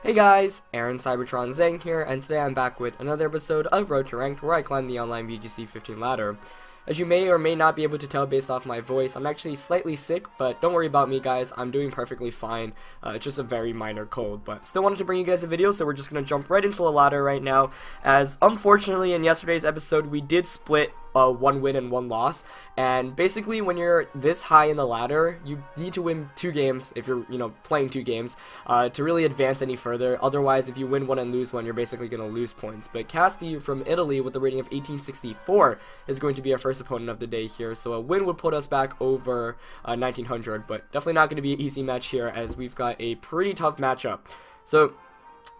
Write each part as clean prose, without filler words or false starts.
Hey guys, Aaron Cybertron Zang here, and today I'm back with another episode of Road to Ranked, where I climb the online VGC 15 ladder. As you may or may not be able to tell based off my voice, I'm actually slightly sick, but don't worry about me guys, I'm doing perfectly fine. It's just a very minor cold, but still wanted to bring you guys a video, so we're just going to jump right into the ladder right now, as unfortunately in yesterday's episode we did split one win and one loss, and basically when you're this high in the ladder, you need to win 2 games if you're, playing 2 games to really advance any further. Otherwise, if you win one and lose one, you're basically going to lose points. But Casti from Italy with a rating of 1864 is going to be our first opponent of the day here, so a win would put us back over 1900, but definitely not going to be an easy match here, as we've got a pretty tough matchup. So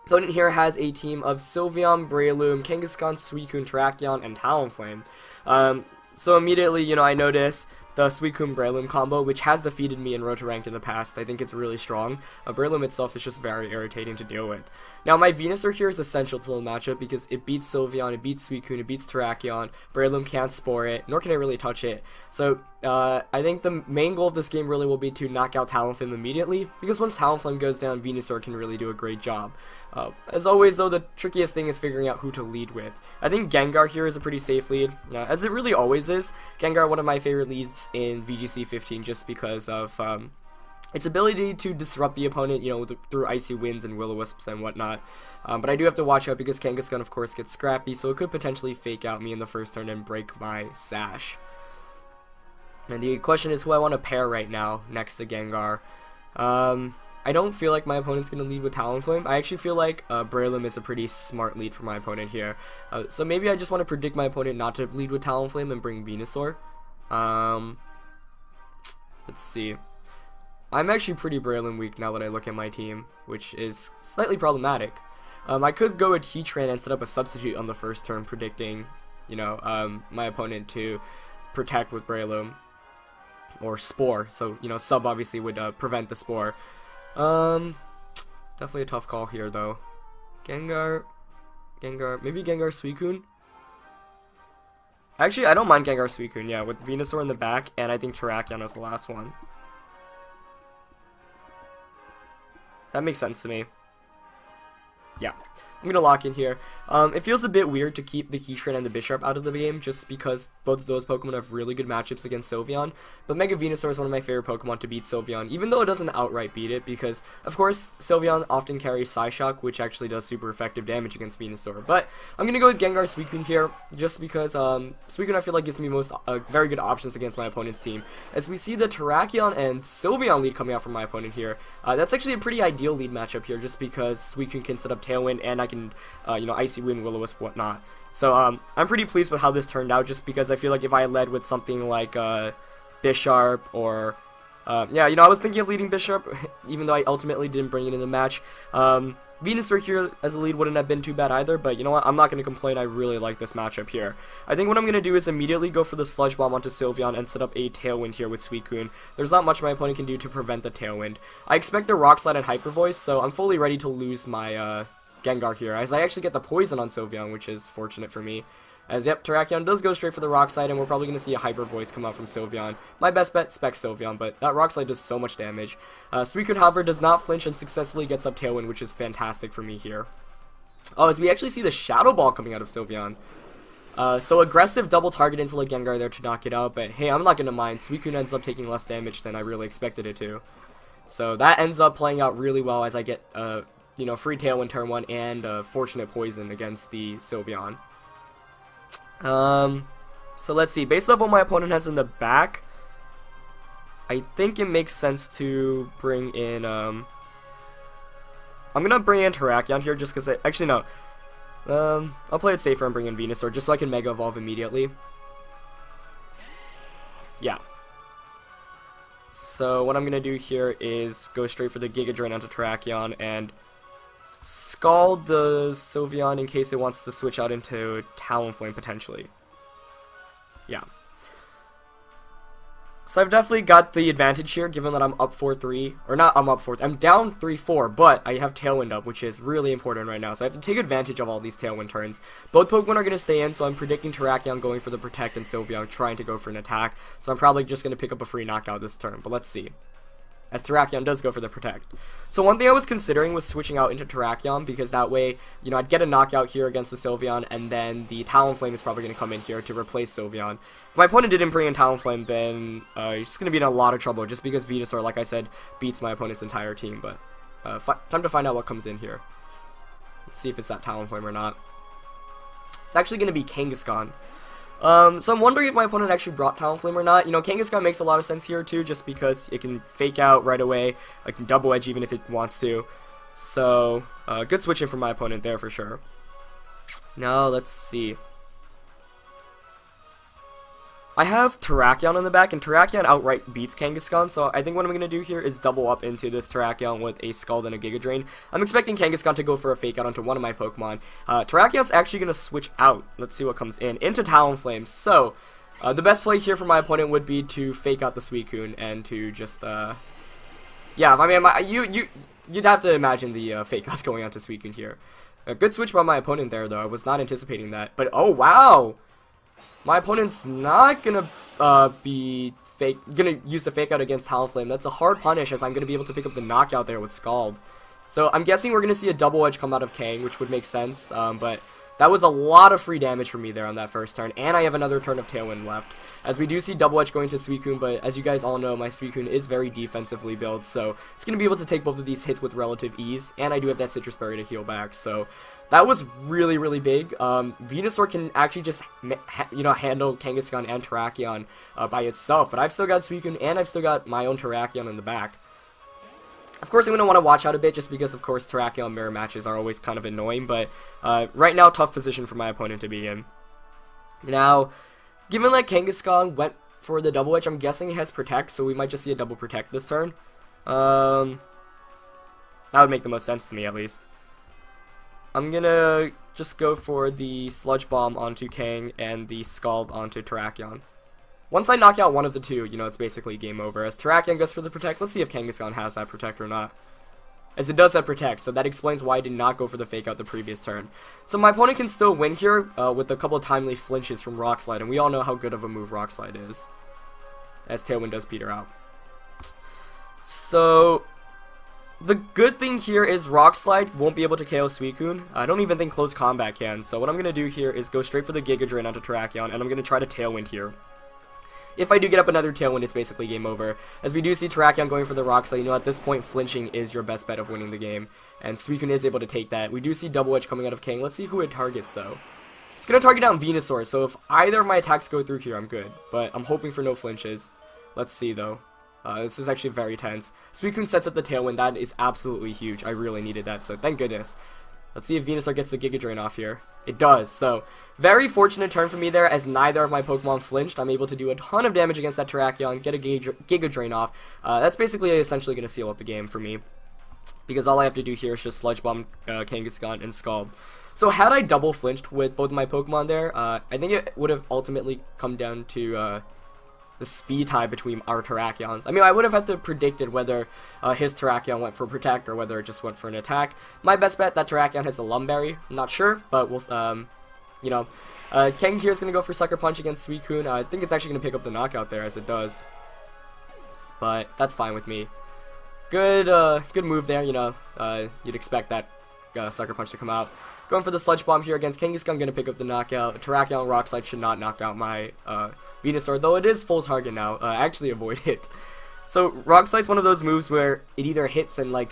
opponent here has a team of Sylveon, Breloom, Kangaskhan, Suicune, Terrakion, and Talonflame. So immediately, I notice the Suicune Breloom combo, which has defeated me in Road to Ranked in the past. I think it's really strong. Breloom itself is just very irritating to deal with. Now, my Venusaur here is essential to the matchup because it beats Sylveon, it beats Suicune, it beats Terrakion. Breloom can't spore it, nor can it really touch it. So, I think the main goal of this game really will be to knock out Talonflame immediately, because once Talonflame goes down, Venusaur can really do a great job. As always, though, the trickiest thing is figuring out who to lead with. I think Gengar here is a pretty safe lead, as it really always is. Gengar, one of my favorite leads in VGC 15, just because of its ability to disrupt the opponent, through Icy Winds and Will-O-Wisps and whatnot. But I do have to watch out because Kangaskhan, of course, gets scrappy, so it could potentially fake out me in the first turn and break my sash. And the question is who I want to pair right now next to Gengar. I don't feel like my opponent's going to lead with Talonflame. I actually feel like Breloom is a pretty smart lead for my opponent here. So maybe I just want to predict my opponent not to lead with Talonflame and bring Venusaur. Let's see. I'm actually pretty Breloom weak now that I look at my team, which is slightly problematic. I could go with Heatran and set up a substitute on the first turn, predicting, my opponent to protect with Breloom. Or Spore, so, sub obviously would prevent the Spore. Definitely a tough call here, though. Gengar, maybe Gengar Suicune? Actually, I don't mind Gengar Suicune, yeah, with Venusaur in the back, and I think Terrakion is the last one. That makes sense to me. Yeah. I'm going to lock in here. It feels a bit weird to keep the Heatran and the Bisharp out of the game, just because both of those Pokemon have really good matchups against Sylveon. But Mega Venusaur is one of my favorite Pokemon to beat Sylveon, even though it doesn't outright beat it, because, of course, Sylveon often carries Psyshock, which actually does super effective damage against Venusaur. But I'm going to go with Gengar Suicune here, just because Suicune I feel like gives me very good options against my opponent's team. As we see the Terrakion and Sylveon lead coming out from my opponent here, that's actually a pretty ideal lead matchup here, just because Suicune can set up Tailwind, and I can, Icy Wind, Will-O-Wisp, whatnot. So, I'm pretty pleased with how this turned out, just because I feel like if I led with something like, Bisharp, or, I was thinking of leading Bisharp, even though I ultimately didn't bring it in the match. Venusaur here as a lead wouldn't have been too bad either, but you know what, I'm not going to complain, I really like this matchup here. I think what I'm going to do is immediately go for the Sludge Bomb onto Sylveon and set up a Tailwind here with Suicune. There's not much my opponent can do to prevent the Tailwind. I expect a Rock Slide and Hyper Voice, so I'm fully ready to lose my, Gengar here, as I actually get the Poison on Sylveon, which is fortunate for me. As, yep, Terrakion does go straight for the Rock Slide, and we're probably going to see a Hyper Voice come out from Sylveon. My best bet, Spec Sylveon, but that Rock Slide does so much damage. Suicune, however, does not flinch and successfully gets up Tailwind, which is fantastic for me here. Oh, as we actually see the Shadow Ball coming out of Sylveon. So aggressive double target into the Gengar there to knock it out, but hey, I'm not going to mind. Suicune ends up taking less damage than I really expected it to. So that ends up playing out really well as I get, free Tailwind turn 1 and Fortunate Poison against the Sylveon. So let's see. Based off what my opponent has in the back, I think it makes sense to bring in, I'm gonna bring in Terrakion here just because actually no. I'll play it safer and bring in Venusaur just so I can Mega Evolve immediately. Yeah. So what I'm gonna do here is go straight for the Giga Drain onto Terrakion and Scald the Sylveon in case it wants to switch out into Talonflame potentially. Yeah. So I've definitely got the advantage here, given that I'm up 4-3, or not I'm up 4, I'm down 3-4, but I have Tailwind up, which is really important right now, so I have to take advantage of all these Tailwind turns. Both Pokemon are going to stay in, so I'm predicting Terrakion going for the Protect and Sylveon trying to go for an attack, so I'm probably just going to pick up a free knockout this turn, but let's see. as Terrakion does go for the Protect. So one thing I was considering was switching out into Terrakion, because that way, you know, I'd get a knockout here against the Sylveon, and then the Talonflame is probably going to come in here to replace Sylveon. If my opponent didn't bring in Talonflame, then he's just going to be in a lot of trouble, just because Venusaur, like I said, beats my opponent's entire team. But time to find out what comes in here. Let's see if it's that Talonflame or not. It's actually going to be Kangaskhan. So I'm wondering if my opponent actually brought Talonflame or not. You know, Kangaskhan makes a lot of sense here too, just because it can fake out right away. It can double edge even if it wants to. So, good switch in from my opponent there for sure. Now, let's see. I have Terrakion on the back, and Terrakion outright beats Kangaskhan, so I think what I'm going to do here is double up into this Terrakion with a Scald and a Giga Drain. I'm expecting Kangaskhan to go for a Fake Out onto one of my Pokemon. Terrakion's actually going to switch out. Let's see what comes in. Into Talonflame. So, the best play here for my opponent would be to Fake Out the Suicune and to just, yeah, I mean, you'd have to imagine the Fake Outs going on to Suicune here. A good switch by my opponent there, though. I was not anticipating that. But, oh, wow! My opponent's not gonna gonna use the Fake Out against Talonflame. That's a hard punish, as I'm gonna be able to pick up the knockout there with Scald. So I'm guessing we're gonna see a double edge come out of Kang, which would make sense. But that was a lot of free damage for me there on that first turn, and I have another turn of Tailwind left. As we do see double edge going to Suicune, but as you guys all know, my Suicune is very defensively built, so it's gonna be able to take both of these hits with relative ease, and I do have that Citrus Berry to heal back. So that was really, really big. Venusaur can actually just, you know, handle Kangaskhan and Terrakion by itself, but I've still got Suicune, and I've still got my own Terrakion in the back. Of course, I'm going to want to watch out a bit, just because, of course, Terrakion mirror matches are always kind of annoying, but right now, tough position for my opponent to be in. Now, given that Kangaskhan went for the double edge, I'm guessing he has Protect, so we might just see a double Protect this turn. That would make the most sense to me, at least. I'm gonna just go for the Sludge Bomb onto Kang and the Scald onto Terrakion. Once I knock out one of the two, you know, it's basically game over. As Terrakion goes for the Protect, let's see if Kangaskhan has that Protect or not. As it does have Protect, so that explains why I did not go for the Fake Out the previous turn. So my opponent can still win here with a couple of timely flinches from Rock Slide, and we all know how good of a move Rock Slide is, as Tailwind does peter out. So the good thing here is Rock Slide won't be able to KO Suicune. I don't even think Close Combat can, so what I'm going to do here is go straight for the Giga Drain onto Terrakion, and I'm going to try to Tailwind here. If I do get up another Tailwind, it's basically game over. As we do see Terrakion going for the Rock Slide, you know, at this point, flinching is your best bet of winning the game, and Suicune is able to take that. We do see Double Edge coming out of Kang. Let's see who it targets, though. It's going to target down Venusaur, so if either of my attacks go through here, I'm good, but I'm hoping for no flinches. Let's see, though. This is actually very tense. Suicune sets up the Tailwind. That is absolutely huge. I really needed that, so thank goodness. Let's see if Venusaur gets the Giga Drain off here. It does, so very fortunate turn for me there, as neither of my Pokemon flinched. I'm able to do a ton of damage against that Terrakion, get a Giga Drain off. That's basically essentially going to seal up the game for me, because all I have to do here is just Sludge Bomb Kangaskhan and Scald. So had I double flinched with both of my Pokemon there, I think it would have ultimately come down to the speed tie between our Terrakions. I mean, I would have had to predicted whether his Terrakion went for Protect or whether it just went for an attack. My best bet, that Terrakion has a Lumberry. I'm not sure, but we'll, you know. Kang here is going to go for Sucker Punch against Suicune. I think it's actually going to pick up the knockout there, as it does. But that's fine with me. Good move there, you know. You'd expect that Sucker Punch to come out. Going for the Sludge Bomb here against Kangaskhan, going to pick up the knockout. Terrakion Rock Slide should not knock out my Venusaur, though it is full target now. Actually avoid it. So Rock Slide's one of those moves where it either hits and like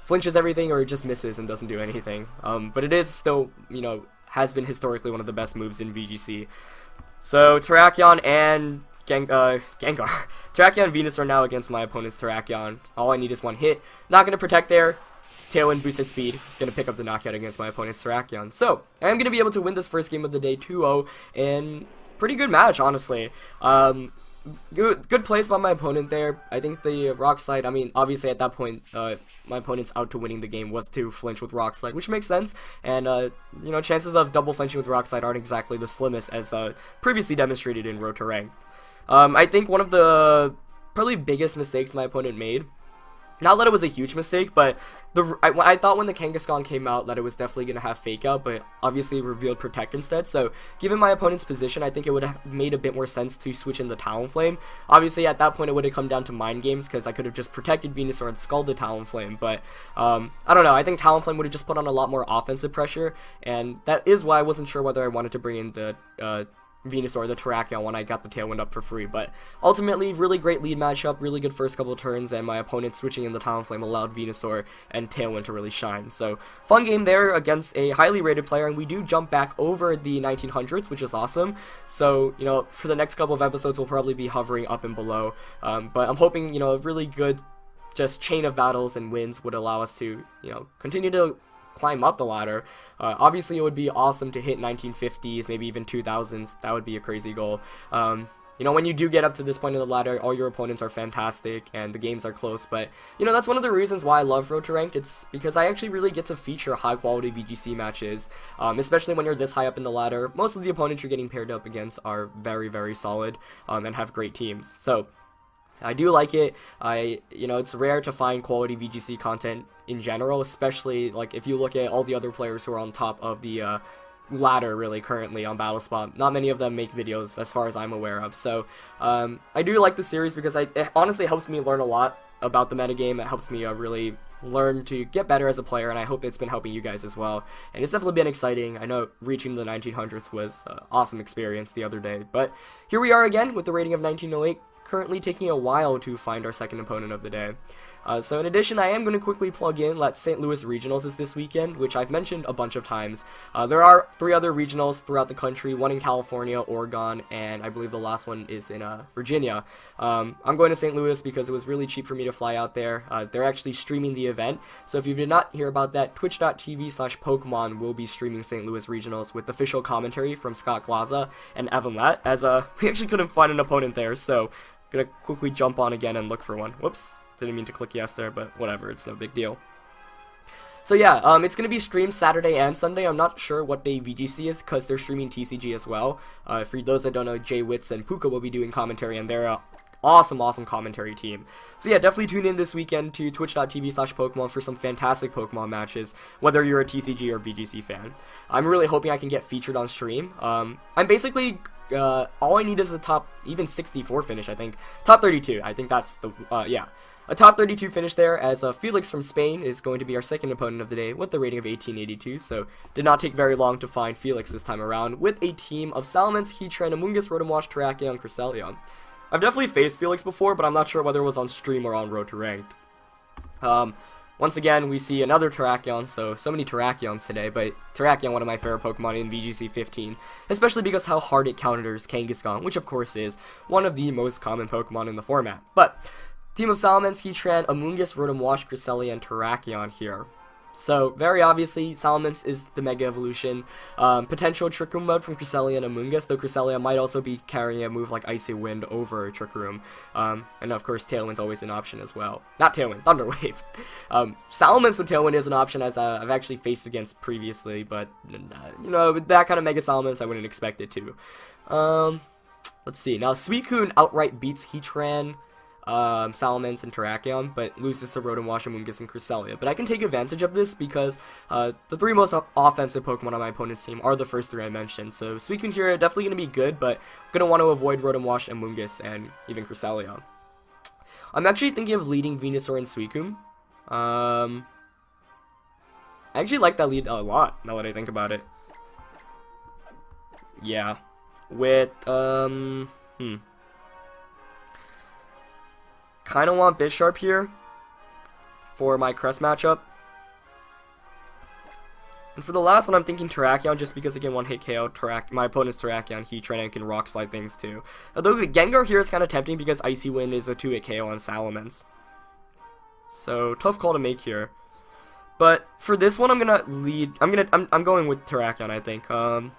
flinches everything, or it just misses and doesn't do anything. But it is still, you know, has been historically one of the best moves in VGC. So Terrakion and Gengar. Terrakion and Venusaur now against my opponent's Terrakion. All I need is one hit. Not gonna Protect there. Tailwind boosted speed, gonna pick up the knockout against my opponent's Terrakion. So, I am gonna be able to win this first game of the day 2-0, and pretty good match, honestly. Good plays by my opponent there. I think the Rock Slide, I mean, obviously at that point, my opponent's out to winning the game was to flinch with Rock Slide, which makes sense, and, you know, chances of double flinching with Rock Slide aren't exactly the slimmest, as previously demonstrated in Road to Rank. I think one of the probably biggest mistakes my opponent made Not that it was a huge mistake, but I thought when the Kangaskhan came out that it was definitely going to have Fake Out, but obviously it revealed Protect instead. So given my opponent's position, I think it would have made a bit more sense to switch in the Talonflame. Obviously at that point it would have come down to mind games, because I could have just protected Venusaur and skulled the Talonflame. But I don't know, I think Talonflame would have just put on a lot more offensive pressure, and that is why I wasn't sure whether I wanted to bring in the Venusaur, the Terrakion, when I got the Tailwind up for free. But ultimately, really great lead matchup, really good first couple of turns, and my opponent switching in the Talonflame allowed Venusaur and Tailwind to really shine. So fun game there against a highly rated player, and we do jump back over the 1900s, which is awesome. So, you know, for the next couple of episodes, we'll probably be hovering up and below, but I'm hoping, you know, a really good just chain of battles and wins would allow us to, you know, continue to climb up the ladder. Obviously it would be awesome to hit 1950s, maybe even 2000s. That would be a crazy goal. You know, when you do get up to this point in the ladder, all your opponents are fantastic and the games are close, but you know, that's one of the reasons why I love Road to Ranked. It's because I actually really get to feature high quality VGC matches, especially when you're this high up in the ladder. Most of the opponents you're getting paired up against are very, very solid, and have great teams. So I do like it. You know, it's rare to find quality VGC content in general, especially like if you look at all the other players who are on top of the ladder really currently on BattleSpot. Not many of them make videos as far as I'm aware of. So I do like the series because it honestly helps me learn a lot about the metagame. It helps me really learn to get better as a player, and I hope it's been helping you guys as well. And it's definitely been exciting. I know reaching the 1900s was an awesome experience the other day, but here we are again with the rating of 1908. Currently taking a while to find our second opponent of the day. So in addition, I am going to quickly plug in that St. Louis Regionals is this weekend, which I've mentioned a bunch of times. There are 3 other regionals throughout the country, one in California, Oregon, and I believe the last one is in Virginia. I'm going to St. Louis because it was really cheap for me to fly out there. They're actually streaming the event, so if you did not hear about that, twitch.tv/Pokemon will be streaming St. Louis Regionals with official commentary from Scott Glaza and Evan Lett, as we actually couldn't find an opponent there, so gonna quickly jump on again and look for one. Whoops, didn't mean to click yes there, but whatever, it's no big deal. So yeah, it's gonna be streamed Saturday and Sunday. I'm not sure what day VGC is because they're streaming TCG as well. For those that don't know, Jay Witz and Puka will be doing commentary, and they're awesome commentary team. So yeah, definitely tune in this weekend to twitch.tv/Pokemon for some fantastic Pokemon matches, whether you're a TCG or VGC fan. I'm really hoping I can get featured on stream. I'm basically all I need is a top even 64 finish, I think. Top 32, I think that's the yeah, a top 32 finish there, as Felix from Spain is going to be our second opponent of the day with the rating of 1882. So did not take very long to find Felix this time around with a team of Salamence, Heatran, Amoonguss, Rotomwash, Terrakion, and Cresselia. I've definitely faced Felix before, but I'm not sure whether it was on stream or on Road to Ranked. Once again, we see another Terrakion, so many Terrakions today, but Terrakion, one of my favorite Pokemon in VGC 15, especially because how hard it counters Kangaskhan, which of course is one of the most common Pokemon in the format. But team of Salamence, Heatran, Amoonguss, Rotomwash, Cresselia, and Terrakion here. So, very obviously, Salamence is the Mega Evolution. Potential Trick Room mode from Cresselia and Amoonguss, though Cresselia might also be carrying a move like Icy Wind over Trick Room. And of course, Tailwind's always an option as well. Not Tailwind, Thunder Wave. Salamence with Tailwind is an option, as I've actually faced against previously, but, you know, with that kind of Mega Salamence, I wouldn't expect it to. Let's see. Now, Suicune outright beats Heatran, Salamence, and Terrakion, but loses to Rotomwash, Amoonguss, and Cresselia. But I can take advantage of this because the 3 most offensive Pokemon on my opponent's team are the first 3 I mentioned. So Suicune here definitely going to be good, but I'm going to want to avoid Rotomwash, Amoonguss, and even Cresselia. I'm actually thinking of leading Venusaur and Suicune. I actually like that lead a lot, now that I think about it. Yeah. With, kind of want Bisharp here for my Crest matchup. And for the last one, I'm thinking Terrakion, just because it can one-hit KO my opponent's Terrakion, Heatran, and can Rock Slide things too. Although Gengar here is kind of tempting because Icy Wind is a 2-hit KO on Salamence. So, tough call to make here. But for this one, I'm going with Terrakion, I think. And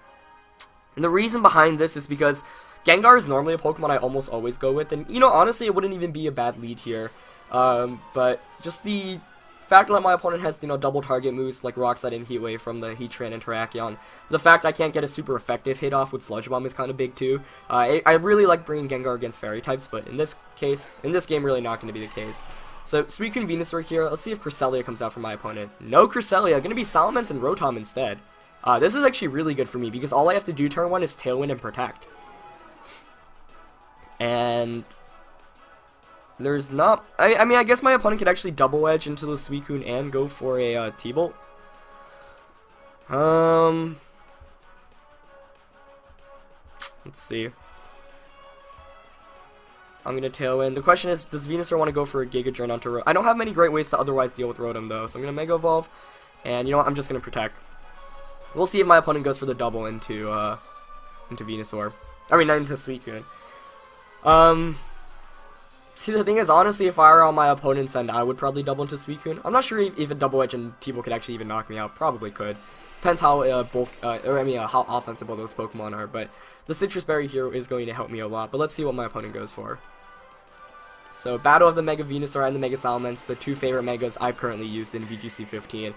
the reason behind this is because Gengar is normally a Pokemon I almost always go with, and, you know, honestly, it wouldn't even be a bad lead here. But just the fact that my opponent has, you know, double target moves like Rock Slide and Heat Wave from the Heatran and Terrakion, the fact I can't get a super effective hit off with Sludge Bomb is kind of big too. I really like bringing Gengar against Fairy types, but in this case, in this game, really not going to be the case. So Suicune Venusaur here. Let's see if Cresselia comes out for my opponent. No Cresselia, gonna be Salamence and Rotom instead. This is actually really good for me because all I have to do turn 1 is Tailwind and Protect. And there's not... I mean, I guess my opponent could actually Double Edge into the Suicune and go for a T-Bolt. Let's see. I'm going to Tailwind. The question is, does Venusaur want to go for a Giga Drain onto Rotom? I don't have many great ways to otherwise deal with Rotom, though. So I'm going to Mega Evolve. And you know what? I'm just going to Protect. We'll see if my opponent goes for the double into Venusaur. I mean, not into Suicune. See, the thing is, honestly, if I were on my opponent's end, I would probably double into Suicune. I'm not sure if a Double Edge and T-Bolt could actually even knock me out. Probably could. Depends how how offensible those Pokemon are. But the Citrus Berry here is going to help me a lot. But let's see what my opponent goes for. So, Battle of the Mega Venusaur and the Mega Salamence, the two favorite Megas I've currently used in VGC 15.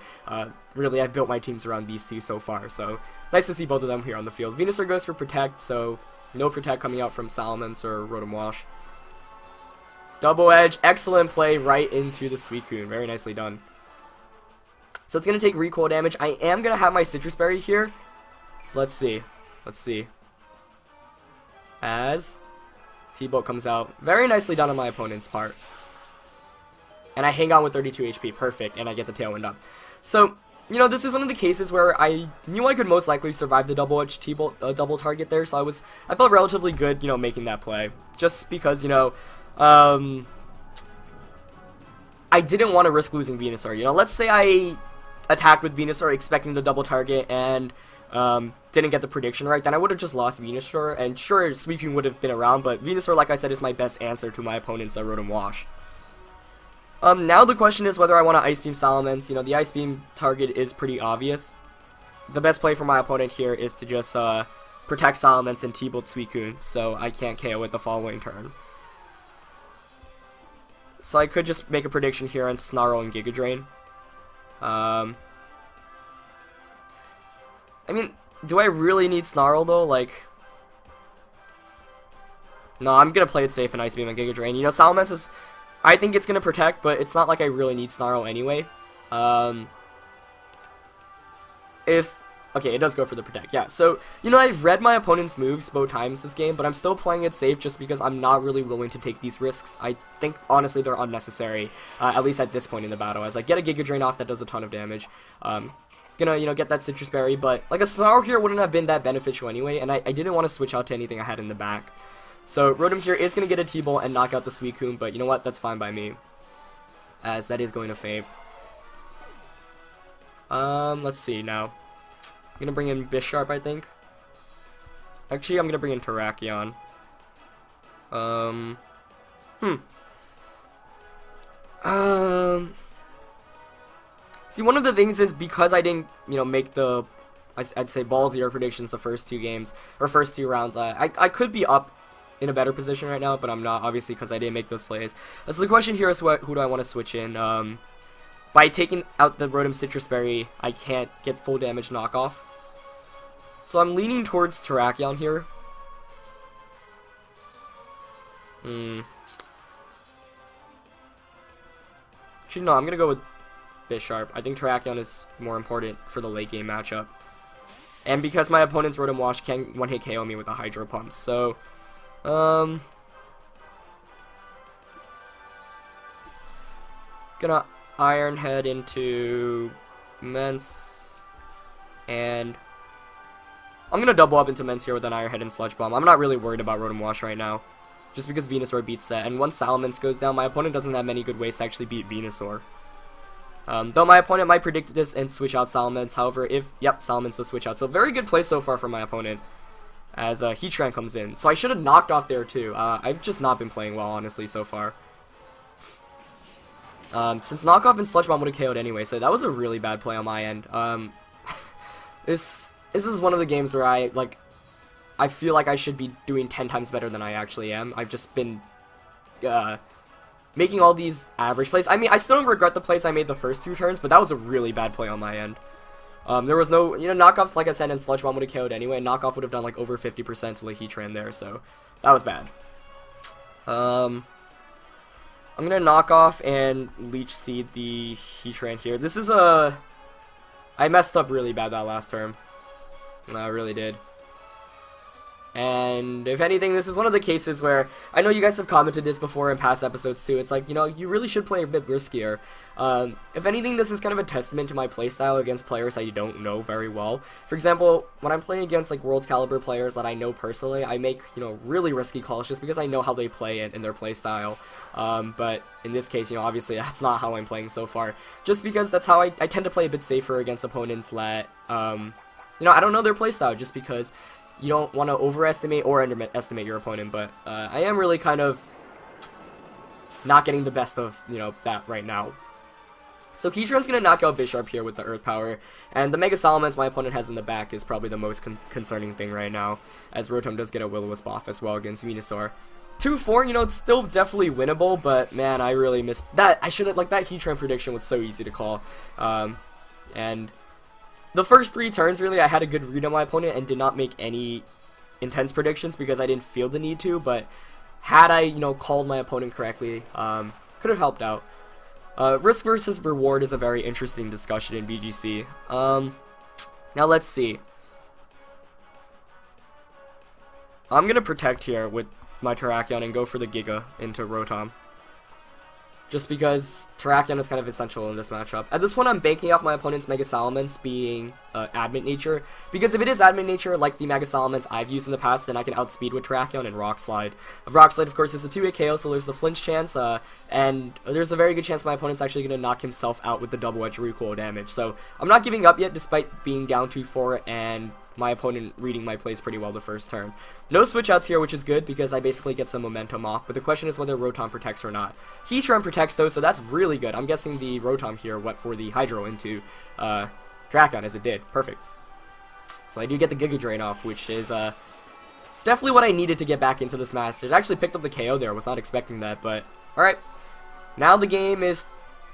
Really, I've built my teams around these two so far, so nice to see both of them here on the field. Venusaur goes for Protect, so no Protect coming out from Salamence or Rotom Wash. Double Edge, excellent play right into the Suicune, very nicely done. So it's going to take recoil damage. I am going to have my Citrus Berry here, so let's see. As... T-Bolt comes out. Very nicely done on my opponent's part. And I hang on with 32 HP. Perfect. And I get the Tailwind up. So, you know, this is one of the cases where I knew I could most likely survive the Double Edge T-Bolt double target there. So I felt relatively good, you know, making that play. Just because, you know, I didn't want to risk losing Venusaur. You know, let's say I attacked with Venusaur expecting the double target and... didn't get the prediction right, then I would have just lost Venusaur, and sure, Suicune would have been around, but Venusaur, like I said, is my best answer to my opponent's Rotom Wash. Now the question is whether I want to Ice Beam Salamence. You know, the Ice Beam target is pretty obvious. The best play for my opponent here is to just, protect Salamence and T-Bolt Suicune, so I can't KO it the following turn. So I could just make a prediction here and Snarl and Giga Drain. I mean, do I really need Snarl, though? Like... No, I'm gonna play it safe and Ice Beam and Giga Drain. You know, Salamence is... I think it's gonna Protect, but it's not like I really need Snarl anyway. Okay, it does go for the Protect, yeah. So, you know, I've read my opponent's moves both times this game, but I'm still playing it safe just because I'm not really willing to take these risks. I think, honestly, they're unnecessary, at least at this point in the battle. As I get a Giga Drain off, that does a ton of damage. Gonna, you know, get that Citrus Berry, but, like, a Snarl here wouldn't have been that beneficial anyway, and I didn't want to switch out to anything I had in the back. So, Rotom here is gonna get a T-Bolt and knock out the Suicune, but you know what? That's fine by me. As that is going to fade. Let's see now. I'm gonna bring in Bisharp, I think. Actually, I'm gonna bring in Terrakion. See, one of the things is because I didn't, you know, make the, I'd say ballsier predictions the first two games, or first two rounds, I could be up in a better position right now, but I'm not, obviously, because I didn't make those plays. So the question here is who do I want to switch in? By taking out the Rotom Citrus Berry, I can't get full damage knockoff. So I'm leaning towards Terrakion here. Actually, no, I'm going to go with Bisharp. I think Terrakion is more important for the late game matchup. And because my opponent's Rotom Wash can one-hit KO me with a Hydro Pump. So, gonna Iron Head into Mence. And I'm gonna double up into Mence here with an Iron Head and Sludge Bomb. I'm not really worried about Rotom Wash right now, just because Venusaur beats that. And once Salamence goes down, my opponent doesn't have many good ways to actually beat Venusaur. Though my opponent might predict this and switch out Salamence. However, Salamence will switch out. So very good play so far from my opponent as Heatran comes in. So I should have knocked off there too. I've just not been playing well, honestly, so far. Since knockoff and Sludge Bomb would have KO'd anyway, so that was a really bad play on my end. This is one of the games where I feel like I should be doing 10 times better than I actually am. I've just been making all these average plays. I mean, I still don't regret the plays I made the first two turns, but that was a really bad play on my end. There was no, you know, knockoffs, like I said, and Sludge Bomb would have KO'd anyway, and knockoff would have done like over 50% to the Heatran there, so that was bad. I'm gonna knock off and Leech Seed the Heatran here. This is a... I messed up really bad that last turn. I really did. And if anything, this is one of the cases where, I know you guys have commented this before in past episodes too, it's like, you know, you really should play a bit riskier. If anything, this is kind of a testament to my playstyle against players I don't know very well. For example, when I'm playing against like World's Caliber players that I know personally, I make, you know, really risky calls just because I know how they play it in their playstyle. But in this case, you know, obviously that's not how I'm playing so far. Just because that's how I tend to play a bit safer against opponents that, you know, I don't know their playstyle, just because you don't want to overestimate or underestimate your opponent, but I am really kind of not getting the best of, you know, that right now. So Heatran's going to knock out Bisharp here with the Earth Power, and the Mega Salamence my opponent has in the back is probably the most concerning thing right now, as Rotom does get a Will-O-Wisp off as well against Venusaur. 2-4, you know, it's still definitely winnable, but man, I really missed that. I should have, like, that Heatran prediction was so easy to call, and the first 3 turns, really, I had a good read on my opponent and did not make any intense predictions because I didn't feel the need to, but had I, you know, called my opponent correctly, could have helped out. Risk versus reward is a very interesting discussion in VGC. Now let's see. I'm going to protect here with my Terrakion and go for the Giga into Rotom. Just because Terrakion is kind of essential in this matchup. At this point, I'm banking off my opponent's Mega Salamence being Adamant Nature. Because if it is Adamant Nature, like the Mega Salamence I've used in the past, then I can outspeed with Terrakion and Rock Slide. Rock Slide, of course, is a 2-hit KO, so there's the flinch chance, and there's a very good chance my opponent's actually going to knock himself out with the double edge recoil damage. So I'm not giving up yet, despite being down 2-4 and my opponent reading my plays pretty well the first turn. No switch outs here, which is good because I basically get some momentum off, but the question is whether Rotom protects or not. Heatran protects though, so that's really good. I'm guessing the Rotom here went for the Hydro into Terrakion, as it did. Perfect. So I do get the Giga Drain off, which is definitely what I needed to get back into this match. It actually picked up the KO there, was not expecting that, but alright. Now the game is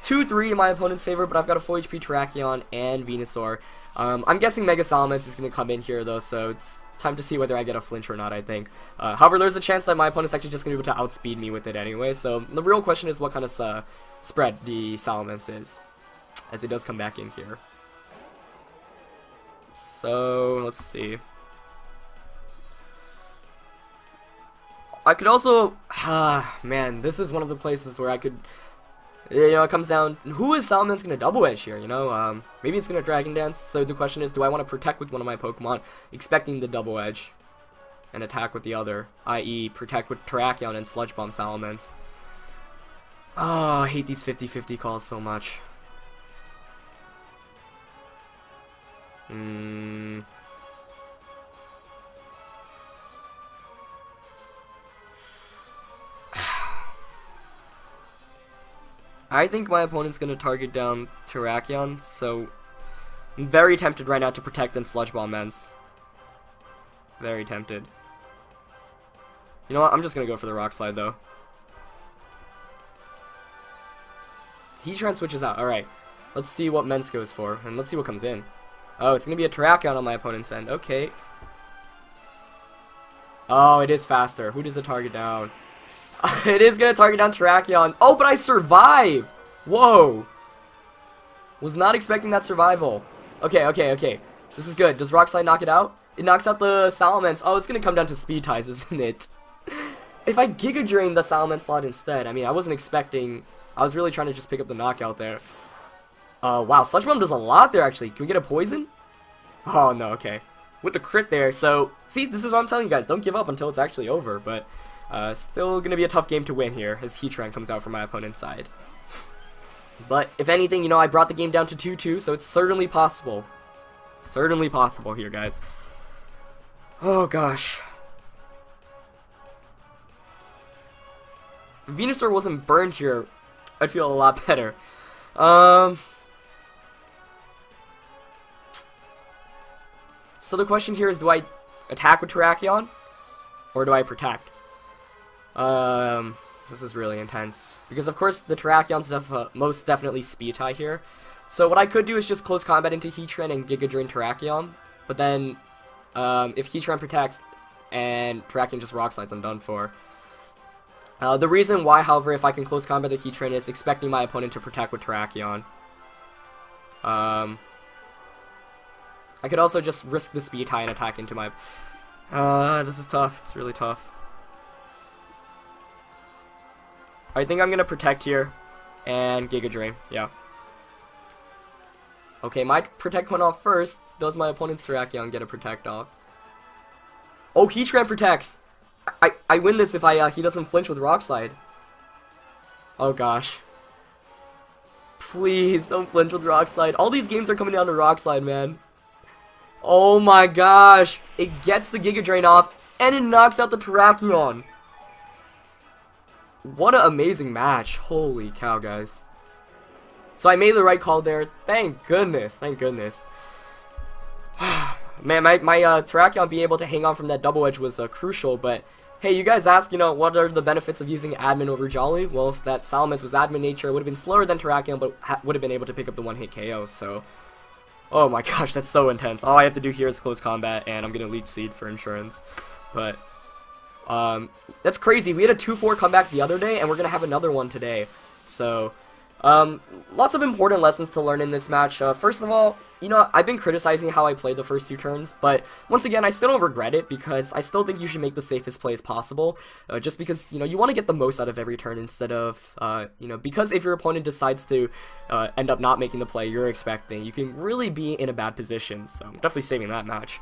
2-3 in my opponent's favor, but I've got a full HP Terrakion and Venusaur. I'm guessing Mega Salamence is going to come in here, though, so it's time to see whether I get a flinch or not, I think. However, there's a chance that my opponent's actually just going to be able to outspeed me with it anyway, so the real question is what kind of spread the Salamence is, as it does come back in here. So, let's see. I could also... man, this is one of the places where I could... You know, it comes down, who is Salamence going to double edge here, you know? Maybe it's going to Dragon Dance, so the question is, do I want to protect with one of my Pokemon, expecting the double edge, and attack with the other, i.e. protect with Terrakion and Sludge Bomb Salamence. Oh, I hate these 50-50 calls so much. I think my opponent's going to target down Terrakion, so I'm very tempted right now to protect and Sludge Bomb Mence. Very tempted. You know what? I'm just going to go for the Rock Slide, though. Heatran switches out. Alright. Let's see what Mence goes for, and let's see what comes in. Oh, it's going to be a Terrakion on my opponent's end. Okay. Oh, it is faster. Who does it target down? It is going to target down Terrakion. Oh, but I survive! Whoa! Was not expecting that survival. Okay. This is good. Does Rock Slide knock it out? It knocks out the Salamence. Oh, it's going to come down to speed ties, isn't it? If I Giga Drain the Salamence slot instead, I mean, I wasn't expecting... I was really trying to just pick up the knockout there. Wow, Sludge Bomb does a lot there, actually. Can we get a poison? Oh, no, okay. With the crit there, so... See, this is what I'm telling you guys. Don't give up until it's actually over, but... still going to be a tough game to win here, as Heatran comes out from my opponent's side. But, if anything, you know, I brought the game down to 2-2, so it's certainly possible. Certainly possible here, guys. Oh, gosh. If Venusaur wasn't burned here, I'd feel a lot better. So the question here is, do I attack with Terrakion? Or do I protect? This is really intense. Because, of course, the Terrakion's most definitely speed tie here. So what I could do is just close combat into Heatran and Giga Drain Terrakion. But then, if Heatran protects and Terrakion just Rock Slides, I'm done for. The reason why, however, if I can close combat the Heatran is expecting my opponent to protect with Terrakion. I could also just risk the speed tie and attack into my... this is tough. It's really tough. I think I'm going to protect here and Giga Drain. Yeah. Okay, my protect went off first. Does my opponent's Terrakion get a protect off? Oh, Heatran protects! I win this if he doesn't flinch with Rock Slide. Oh gosh. Please, don't flinch with Rock Slide. All these games are coming down to Rock Slide, man. Oh my gosh. It gets the Giga Drain off, and it knocks out the Terrakion. What an amazing match. Holy cow, guys. So I made the right call there. Thank goodness. Thank goodness. Man, my Terrakion being able to hang on from that double edge was crucial, but hey, you guys asked, you know, what are the benefits of using admin over Jolly? Well, if that Salamis was admin nature, it would have been slower than Terrakion, but would have been able to pick up the one-hit KO, so... Oh my gosh, that's so intense. All I have to do here is close combat, and I'm gonna Leech Seed for insurance. But, that's crazy. We had a 2-4 comeback the other day, and we're gonna have another one today. So, lots of important lessons to learn in this match. First of all, you know, I've been criticizing how I played the first 2 turns, but once again, I still don't regret it, because I still think you should make the safest plays possible, just because, you know, you want to get the most out of every turn instead of, you know, because if your opponent decides to end up not making the play you're expecting, you can really be in a bad position, so I'm definitely saving that match.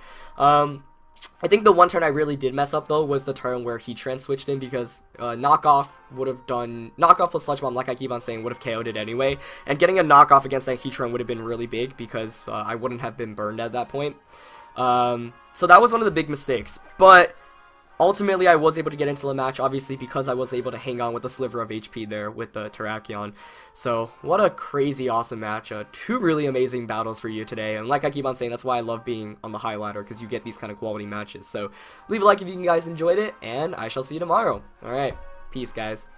I think the one turn I really did mess up, though, was the turn where Heatran switched in, because knockoff plus Sludge Bomb, like I keep on saying, would have KO'd it anyway, and getting a knockoff against that Heatran would have been really big, because I wouldn't have been burned at that point. So that was one of the big mistakes, but ultimately I was able to get into the match, obviously, because I was able to hang on with a sliver of HP there with the Terrakion. So what a crazy awesome match. 2 really amazing battles for you today, and like I keep on saying, that's why I love being on the high ladder, because you get these kind of quality matches. So leave a like if you guys enjoyed it, and I shall see you tomorrow. Alright, peace guys.